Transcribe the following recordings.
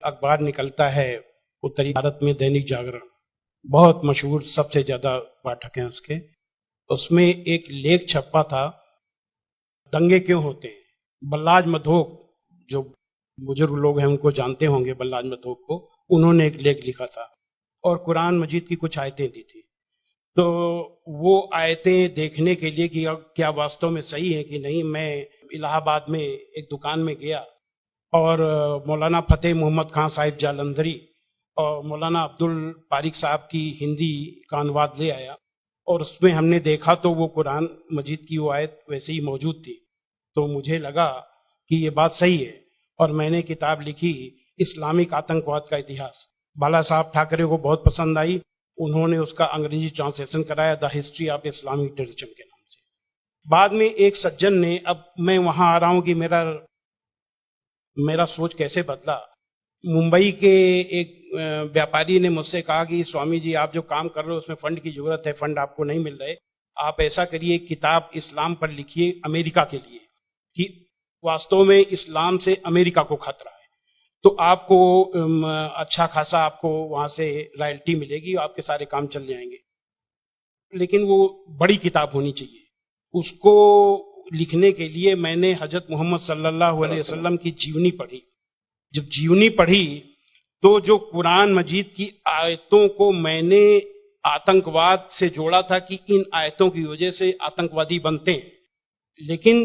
अखबार निकलता है उत्तरी भारत में, दैनिक जागरण, बहुत मशहूर, सबसे ज्यादा पाठक हैं उसके। उसमें एक लेख छपा था, दंगे क्यों होते हैं। बल्लाज मधोक, जो बुजुर्ग लोग हैं उनको जानते होंगे, बल्लाज मधोक को, उन्होंने एक लेख लिखा था और कुरान मजीद की कुछ आयतें दी थी। तो वो आयतें देखने के लिए कि क्या वास्तव में सही है कि नहीं, मैं इलाहाबाद में एक दुकान में गया और मौलाना फतेह मोहम्मद खान साहिब जालंधरी और मौलाना अब्दुल पारिक साहब की हिंदी का अनुवाद ले आया और उसमें हमने देखा तो वो कुरान मजीद की वो आयत वैसे ही मौजूद थी। तो मुझे लगा कि ये बात सही है और मैंने किताब लिखी, इस्लामिक आतंकवाद का इतिहास। बाला साहब ठाकरे को बहुत पसंद आई, उन्होंने उसका अंग्रेजी ट्रांसलेशन कराया, the history of Islamic terrorism के नाम से। बाद में एक सज्जन ने, अब मैं वहां आ रहा हूं कि मेरा सोच कैसे बदला। मुंबई के एक व्यापारी ने मुझसे कहा कि स्वामी जी, आप जो काम कर रहे हो उसमें फंड की जरूरत है, फंड आपको नहीं मिल रहे, आप ऐसा करिए, किताब इस्लाम पर लिखिए अमेरिका के लिए, कि वास्तव में इस्लाम से अमेरिका को खतरा है, तो आपको अच्छा खासा आपको वहां से रॉयल्टी मिलेगी, आपके सारे काम चल जाएंगे। लेकिन वो बड़ी किताब होनी चाहिए। उसको लिखने के लिए मैंने हजरत मोहम्मद सल्लल्लाहु अलैहि वसल्लम की जीवनी पढ़ी। जब जीवनी पढ़ी तो जो कुरान मजीद की आयतों को मैंने आतंकवाद से जोड़ा था कि इन आयतों की वजह से आतंकवादी बनते हैं, लेकिन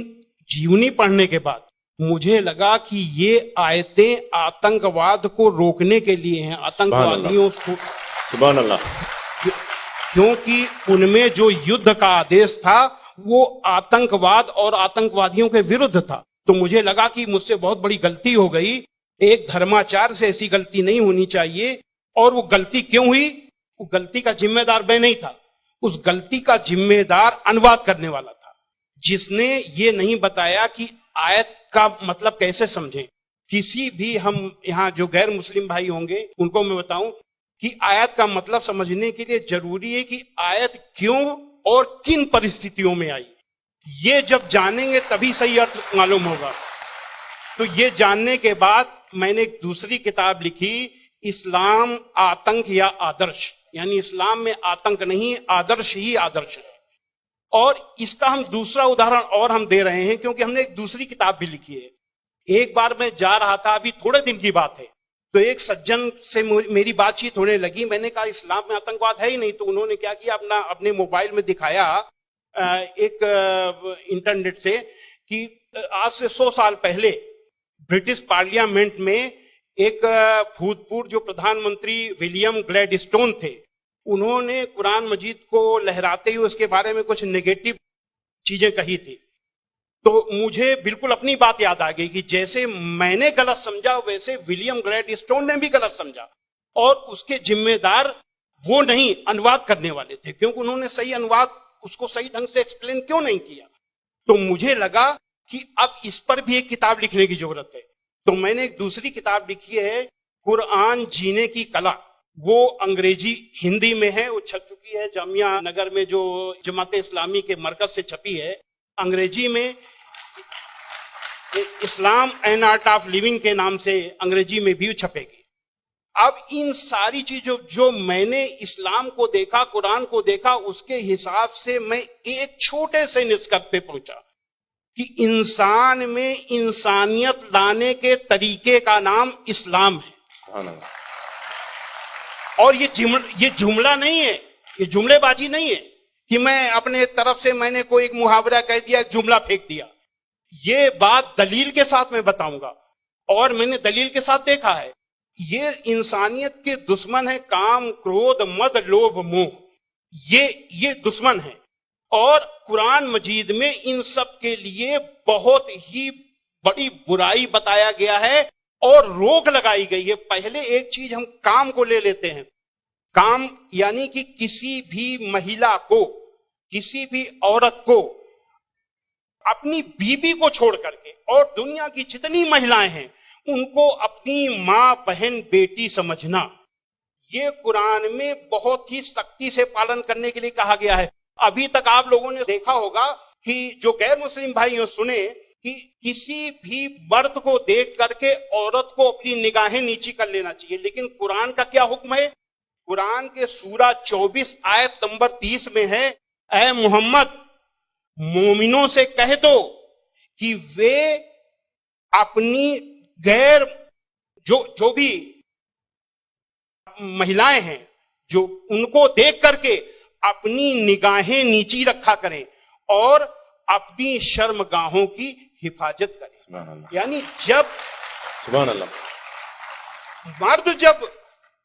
जीवनी पढ़ने के बाद मुझे लगा कि ये आयतें आतंकवाद को रोकने के लिए हैं, आतंकवादियों को, सुभान अल्लाह, क्योंकि उनमें जो युद्ध का आदेश था वो आतंकवाद और आतंकवादियों के विरुद्ध था। तो मुझे लगा कि मुझसे बहुत बड़ी गलती हो गई, एक धर्माचार्य से ऐसी गलती नहीं होनी चाहिए। और वो गलती क्यों हुई? वो गलती का जिम्मेदार मैं नहीं था, उस गलती का जिम्मेदार अनुवाद करने वाला था, जिसने ये नहीं बताया कि आयत का मतलब कैसे समझें। किसी भी, हम यहाँ जो गैर मुस्लिम भाई होंगे उनको मैं बताऊं कि आयत का मतलब समझने के लिए जरूरी है कि आयत क्यों और किन परिस्थितियों में आई। ये जब जानेंगे तभी सही अर्थ मालूम होगा। तो ये जानने के बाद मैंने एक दूसरी किताब लिखी, इस्लाम आतंक या आदर्श, यानी इस्लाम में आतंक नहीं, आदर्श ही आदर्श है। और इसका हम दूसरा उदाहरण और हम दे रहे हैं क्योंकि हमने एक दूसरी किताब भी लिखी है। एक बार मैं जा रहा था, अभी थोड़े दिन की बात है, तो एक सज्जन से मेरी बातचीत होने लगी। मैंने कहा इस्लाम में आतंकवाद है ही नहीं। तो उन्होंने क्या किया, अपने मोबाइल में दिखाया एक इंटरनेट से कि आज से 100 साल पहले ब्रिटिश पार्लियामेंट में एक भूतपूर्व जो प्रधानमंत्री विलियम ग्लैडस्टोन थे, उन्होंने कुरान मजीद को लहराते हुए उसके बारे में कुछ नेगेटिव चीजें कही थी। तो मुझे बिल्कुल अपनी बात याद आ गई कि जैसे मैंने गलत समझा वैसे विलियम ग्लैडस्टोन ने भी गलत समझा, और उसके जिम्मेदार वो नहीं, अनुवाद करने वाले थे, क्योंकि उन्होंने सही अनुवाद उसको सही ढंग से एक्सप्लेन क्यों नहीं किया। तो मुझे लगा कि अब इस पर भी एक किताब लिखने की जरूरत है। तो मैंने एक दूसरी किताब लिखी है, कुरान जीने की कला। वो अंग्रेजी हिंदी में है, वो छप चुकी है जामिया नगर में, जो जमात इस्लामी के मरकज से छपी है। अंग्रेजी में इस्लाम एन आर्ट ऑफ लिविंग के नाम से अंग्रेजी में भी छपेगी। अब इन सारी चीजों जो मैंने इस्लाम को देखा, कुरान को देखा, उसके हिसाब से मैं एक छोटे से निष्कर्ष पे पहुंचा कि इंसान में इंसानियत लाने के तरीके का नाम इस्लाम है। और ये जुमला नहीं है, ये जुमलेबाजी नहीं है कि मैं अपने तरफ से मैंने कोई एक मुहावरा कह दिया, एक जुमला फेंक दिया। ये बात दलील के साथ मैं बताऊंगा, और मैंने दलील के साथ देखा है। ये इंसानियत के दुश्मन है, काम, क्रोध, मद, लोभ, मोह, ये दुश्मन है। और कुरान मजीद में इन सब के लिए बहुत ही बड़ी बुराई बताया गया है और रोक लगाई गई है। पहले एक चीज हम काम को ले लेते हैं। काम यानी कि किसी भी महिला को, किसी भी औरत को अपनी बीबी को छोड़ करके और दुनिया की जितनी महिलाएं हैं उनको अपनी मां, बहन, बेटी समझना, ये कुरान में बहुत ही सख्ती से पालन करने के लिए कहा गया है। अभी तक आप लोगों ने देखा होगा कि जो गैर मुस्लिम भाई सुने कि किसी भी मर्द को देख करके औरत को अपनी निगाहें नीची कर लेना चाहिए, लेकिन कुरान का क्या हुक्म है? कुरान के सूरा 24 आयत नंबर 30 में है, ऐ मोहम्मद मोमिनों से कह दो कि वे अपनी गैर जो भी महिलाएं हैं जो उनको देख करके अपनी निगाहें नीची रखा करें और अपनी शर्मगाहों की हिफाजत करें। यानी जब सुभान अल्लाह मर्द जब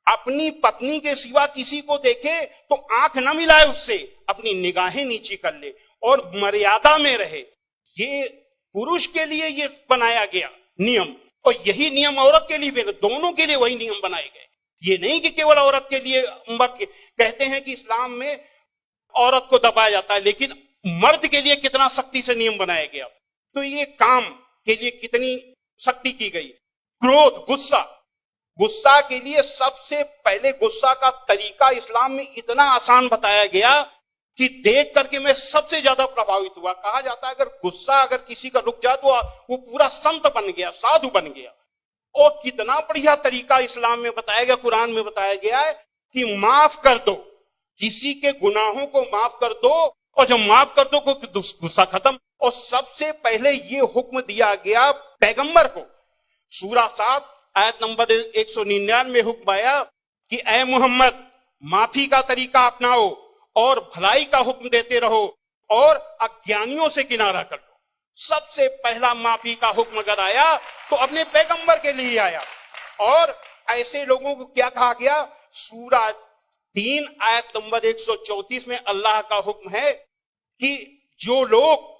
अपनी पत्नी के सिवा किसी को देखे तो आंख न मिलाए उससे, अपनी निगाहें नीची कर ले और मर्यादा में रहे। ये पुरुष के लिए ये बनाया गया नियम, और यही नियम औरत के लिए भी, दोनों के लिए वही नियम बनाए गए। ये नहीं कि केवल औरत के लिए। कहते हैं कि इस्लाम में औरत को दबाया जाता है, लेकिन मर्द के लिए कितना सख्ती से नियम बनाया गया। तो ये काम के लिए कितनी सख्ती की गई। क्रोध, गुस्सा के लिए सबसे पहले गुस्सा का तरीका इस्लाम में इतना आसान बताया गया कि देख करके मैं सबसे ज्यादा प्रभावित हुआ। कहा जाता है अगर गुस्सा अगर किसी का रुक जाए तो वो पूरा संत बन गया, साधु बन गया। और कितना बढ़िया तरीका इस्लाम में बताया गया, कुरान में बताया गया है कि माफ कर दो, किसी के गुनाहों को माफ कर दो, और जब माफ कर दो गुस्सा खत्म। और सबसे पहले ये हुक्म दिया गया पैगंबर को। सूरा 7 आयत नंबर 199 में हुक्म आया कि ऐ मोहम्मद माफी का तरीका अपनाओ और भलाई का हुक्म देते रहो और अज्ञानियों से किनारा कर लो। सबसे पहला माफी का हुक्म अगर आया तो अपने पैगंबर के लिए आया। और ऐसे लोगों को क्या कहा गया? सूरा 3 आयत नंबर 134 में अल्लाह का हुक्म है कि जो लोग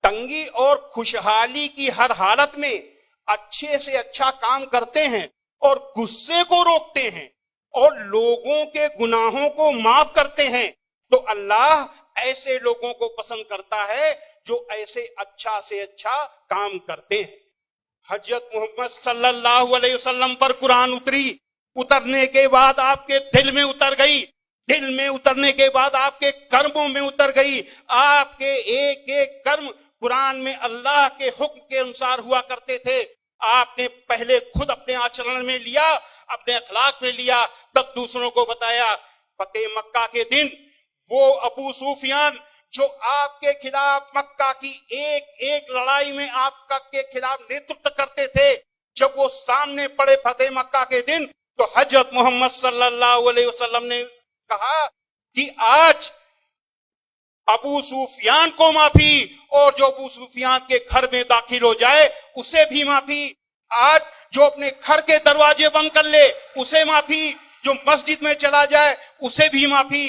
तंगी और खुशहाली की हर हालत में अच्छे से अच्छा काम करते हैं और गुस्से को रोकते हैं और लोगों के गुनाहों को माफ करते हैं, तो अल्लाह ऐसे लोगों को पसंद करता है जो ऐसे अच्छा से अच्छा काम करते हैं। हजरत मोहम्मद सल्लल्लाहु अलैहि वसल्लम पर कुरान उतरने के बाद आपके दिल में उतर गई, दिल में उतरने के बाद आपके कर्मों में उतर गई। आपके एक एक कर्म कुरान में अल्लाह के हुक्म के अनुसार हुआ करते थे। आपने पहले खुद अपने आचरण में लिया, अपने अखलाक में लिया, तब दूसरों को बताया। फतेह मक्का के दिन वो अबू सुफियान जो आपके खिलाफ मक्का की एक एक लड़ाई में आपका के खिलाफ नेतृत्व करते थे, जब वो सामने पड़े फतेह मक्का के दिन, तो हजरत मोहम्मद सल्लल्लाहु अलैहि वसल्लम ने कहा कि आज अबू सुफियान को माफी, और जो अबू सुफियान के घर में दाखिल हो जाए उसे भी माफी। आज जो अपने घर के दरवाजे बंद कर ले उसे माफी, जो मस्जिद में चला जाए उसे भी माफी।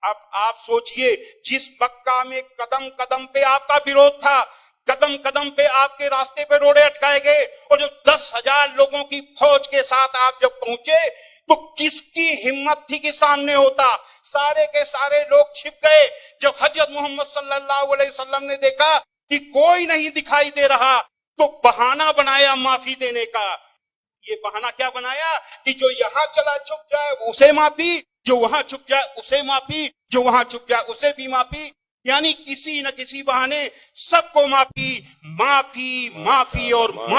अब आप सोचिए, जिस मक्का में कदम कदम पे आपका विरोध था, कदम कदम पे आपके रास्ते पे रोड़े अटकाए गए, और जो 10,000 लोगों की फौज के साथ आप जब पहुंचे तो किसकी हिम्मत थी कि सामने होता? सारे के सारे लोग छिप गए। जब हजरत मोहम्मद सल्लल्लाहु अलैहि वसल्लम ने देखा कि कोई नहीं दिखाई दे रहा, तो बहाना बनाया माफी देने का। ये बहाना क्या बनाया कि जो यहां चला छुप जाए उसे माफी, जो वहां छुप जाए उसे माफी, जो वहां छुप जाए उसे भी माफी। यानी किसी न किसी बहाने सबको माफी, माफी, माफी और माफी।